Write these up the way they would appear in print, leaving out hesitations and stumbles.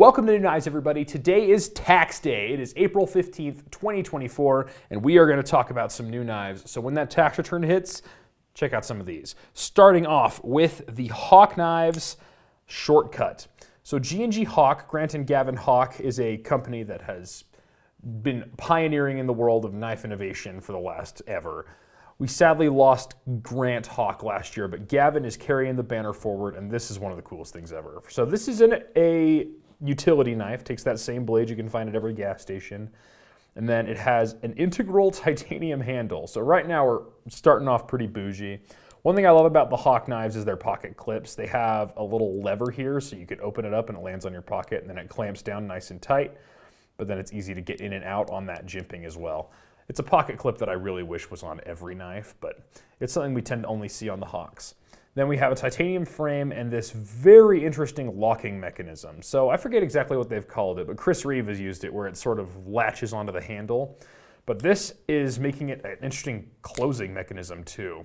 Welcome to New Knives, everybody. Today is tax day. It is April 15th, 2024, and we are going to talk about some new knives. So when that tax return hits, check out some of these. Starting off with the Hawk Knives Shortcut. So G&G Hawk, Grant and Gavin Hawk, is a company that has been pioneering in the world of knife innovation for the last ever. We sadly lost Grant Hawk last year, but Gavin is carrying the banner forward, and this is one of the coolest things ever. So this is a utility knife, takes that same blade you can find at every gas station, and then it has an integral titanium handle. So right now we're starting off pretty bougie. One thing I love about the Hawk knives is their pocket clips. They have a little lever here so you could open it up and it lands on your pocket, and then it clamps down nice and tight, but then it's easy to get in and out on that jimping as well. It's a pocket clip that I really wish was on every knife, but it's something we tend to only see on the Hawks. Then we have a titanium frame and this very interesting locking mechanism. So I forget exactly what they've called it, but Chris Reeve has used it where it sort of latches onto the handle. But this is making it an interesting closing mechanism too.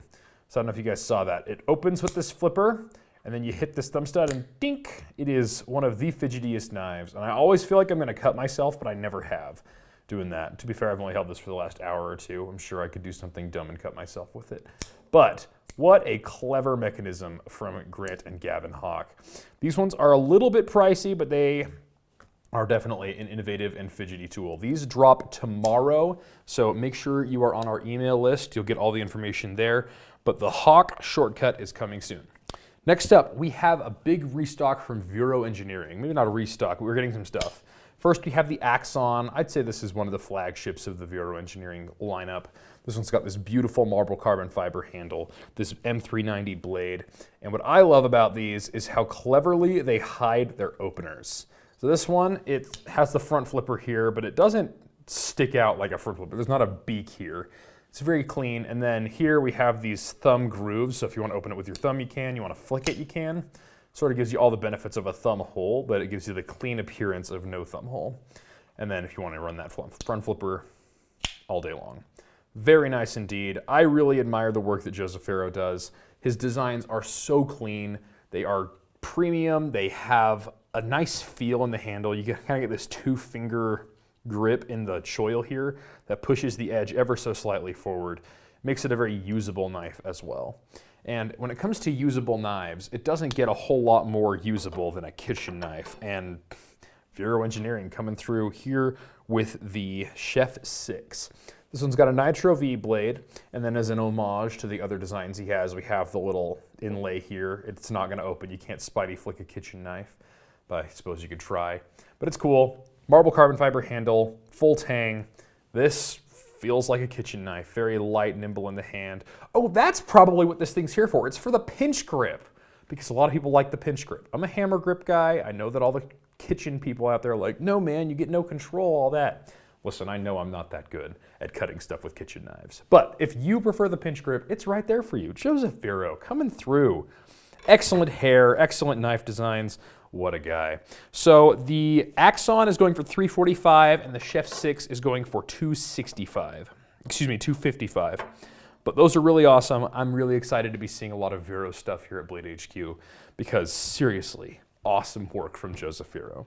So I don't know if you guys saw that. It opens with this flipper, and then you hit this thumb stud and dink! It is one of the fidgetiest knives. And I always feel like I'm gonna cut myself, but I never have doing that. To be fair, I've only held this for the last hour or two. I'm sure I could do something dumb and cut myself with it. But what a clever mechanism from Grant and Gavin Hawk. These ones are a little bit pricey, but they are definitely an innovative and fidgety tool. These drop tomorrow, so make sure you are on our email list. You'll get all the information there, but the Hawk Shortcut is coming soon. Next up, we have a big restock from Vero Engineering. Maybe not a restock, but we're getting some stuff. First, we have the Axon. I'd say this is one of the flagships of the Vero Engineering lineup. This one's got this beautiful marble carbon fiber handle, this M390 blade. And what I love about these is how cleverly they hide their openers. So this one, it has the front flipper here, but it doesn't stick out like a front flipper. There's not a beak here. It's very clean. And then here we have these thumb grooves. So if you want to open it with your thumb, you can. You want to flick it, you can. Sort of gives you all the benefits of a thumb hole, but it gives you the clean appearance of no thumb hole. And then if you want to run that front flipper all day long. Very nice indeed. I really admire the work that Joseph Vero does. His designs are so clean. They are premium. They have a nice feel in the handle. You kind of get this two-finger grip in the choil here that pushes the edge ever so slightly forward. Makes it a very usable knife as well. And when it comes to usable knives, it doesn't get a whole lot more usable than a kitchen knife. And Vero Engineering coming through here with the Chef 6. This one's got a Nitro V blade, and then as an homage to the other designs he has, we have the little inlay here. It's not gonna open. You can't Spidey flick a kitchen knife, but I suppose you could try. But it's cool. Marble carbon fiber handle, full tang. This feels like a kitchen knife, very light, nimble in the hand. Oh, that's probably what this thing's here for. It's for the pinch grip, because a lot of people like the pinch grip. I'm a hammer grip guy. I know that all the kitchen people out there are like, no man, you get no control, all that. Listen, I know I'm not that good at cutting stuff with kitchen knives, but if you prefer the pinch grip, it's right there for you. Joseph Vero coming through. Excellent hair, excellent knife designs. What a guy. So the Axon is going for $345 and the Chef 6 is going for $265. Excuse me, $255. But those are really awesome. I'm really excited to be seeing a lot of Vero stuff here at Blade HQ because seriously, awesome work from Joseph Vero.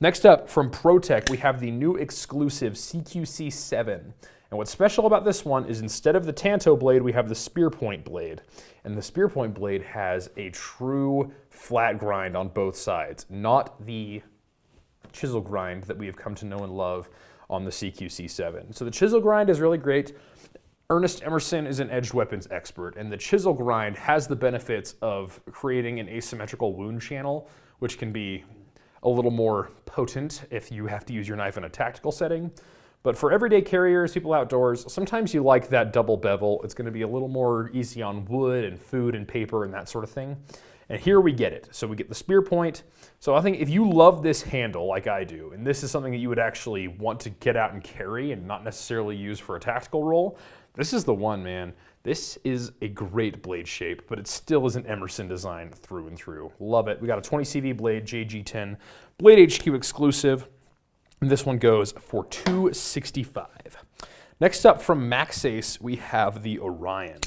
Next up, from Protek, we have the new exclusive QC7. And what's special about this one is instead of the Tanto blade, we have the spear point blade. And the spear point blade has a true flat grind on both sides, not the chisel grind that we have come to know and love on the QC7. So the chisel grind is really great. Ernest Emerson is an edged weapons expert, and the chisel grind has the benefits of creating an asymmetrical wound channel, which can be a little more potent if you have to use your knife in a tactical setting. But for everyday carriers, people outdoors, sometimes you like that double bevel. It's going to be a little more easy on wood and food and paper and that sort of thing. And here we get it. So we get the spear point. So I think if you love this handle like I do, and this is something that you would actually want to get out and carry and not necessarily use for a tactical role, this is the one, man. This is a great blade shape, but it still is an Emerson design through and through. Love it. We got a 20 CV blade, JG10, Blade HQ exclusive. And this one goes for $265. Next up from Maxace, we have the Orion.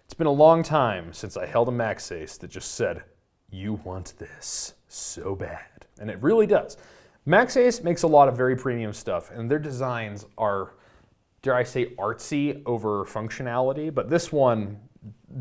It's been a long time since I held a Maxace that just said, you want this so bad. And it really does. Maxace makes a lot of very premium stuff, and their designs are, dare I say, artsy over functionality, but this one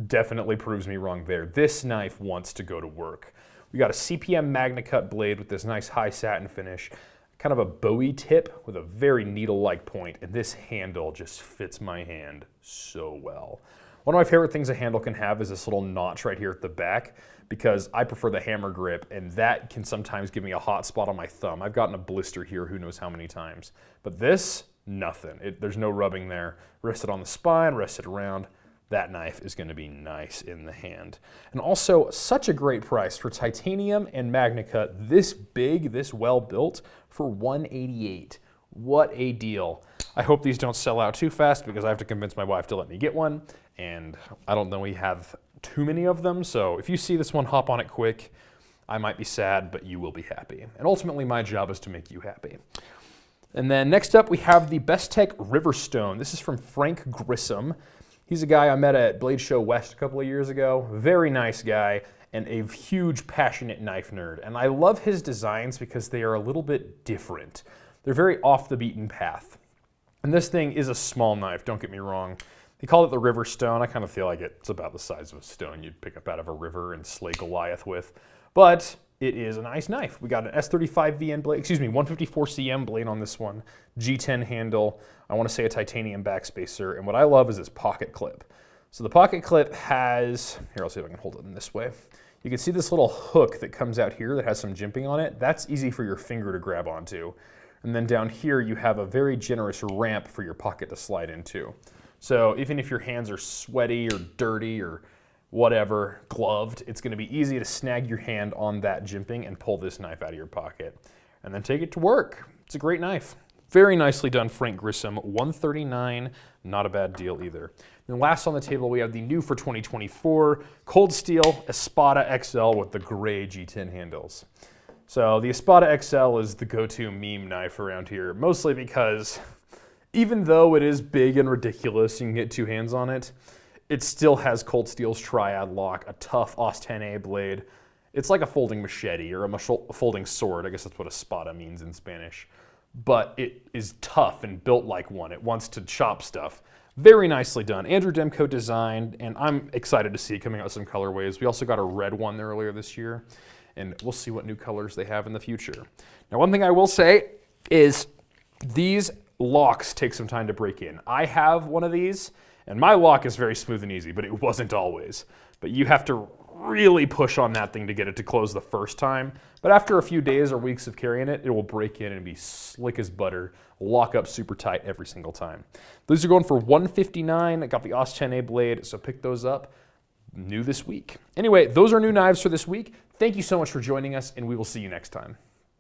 definitely proves me wrong there. This knife wants to go to work. We got a CPM MagnaCut blade with this nice high satin finish, kind of a Bowie tip with a very needle-like point, and this handle just fits my hand so well. One of my favorite things a handle can have is this little notch right here at the back, because I prefer the hammer grip, and that can sometimes give me a hot spot on my thumb. I've gotten a blister here who knows how many times. But this, nothing. There's no rubbing there. Rest it on the spine, rest it around. That knife is going to be nice in the hand. And also, such a great price for titanium and MagnaCut, this big, this well built, for $188. What a deal. I hope these don't sell out too fast because I have to convince my wife to let me get one, and I don't know we have too many of them, so if you see this one, hop on it quick. I might be sad, but you will be happy. And ultimately, my job is to make you happy. And then next up, we have the Bestech Riverstone. This is from Frank Grissom. He's a guy I met at Blade Show West a couple of years ago. Very nice guy and a huge, passionate knife nerd. And I love his designs because they are a little bit different. They're very off the beaten path. And this thing is a small knife, don't get me wrong. They call it the Riverstone. I kind of feel like it's about the size of a stone you'd pick up out of a river and slay Goliath with. But it is a nice knife. We got an S35VN blade, 154cm blade on this one, G10 handle. I want to say a titanium backspacer. And what I love is this pocket clip. So the pocket clip has, here, I'll see if I can hold it in this way. You can see this little hook that comes out here that has some jimping on it. That's easy for your finger to grab onto. And then down here, you have a very generous ramp for your pocket to slide into. So even if your hands are sweaty or dirty or whatever, gloved, it's going to be easy to snag your hand on that jimping and pull this knife out of your pocket. And then take it to work. It's a great knife. Very nicely done, Frank Grissom. $139, not a bad deal either. And last on the table, we have the new for 2024 Cold Steel Espada XL with the gray G10 handles. So the Espada XL is the go-to meme knife around here, mostly because even though it is big and ridiculous, you can get two hands on it, it still has Cold Steel's triad lock, a tough AUS 10A blade. It's like a folding machete or a folding sword. I guess that's what Espada means in Spanish. But it is tough and built like one. It wants to chop stuff. Very nicely done. Andrew Demko designed, and I'm excited to see it coming out with some colorways. We also got a red one earlier this year, and we'll see what new colors they have in the future. Now, one thing I will say is these locks take some time to break in. I have one of these, and my lock is very smooth and easy, but it wasn't always. But you have to really push on that thing to get it to close the first time. But after a few days or weeks of carrying it, it will break in and be slick as butter, lock up super tight every single time. These are going for $159. I got the AUS 10A blade, so pick those up. New this week. Anyway, those are new knives for this week. Thank you so much for joining us, and we will see you next time.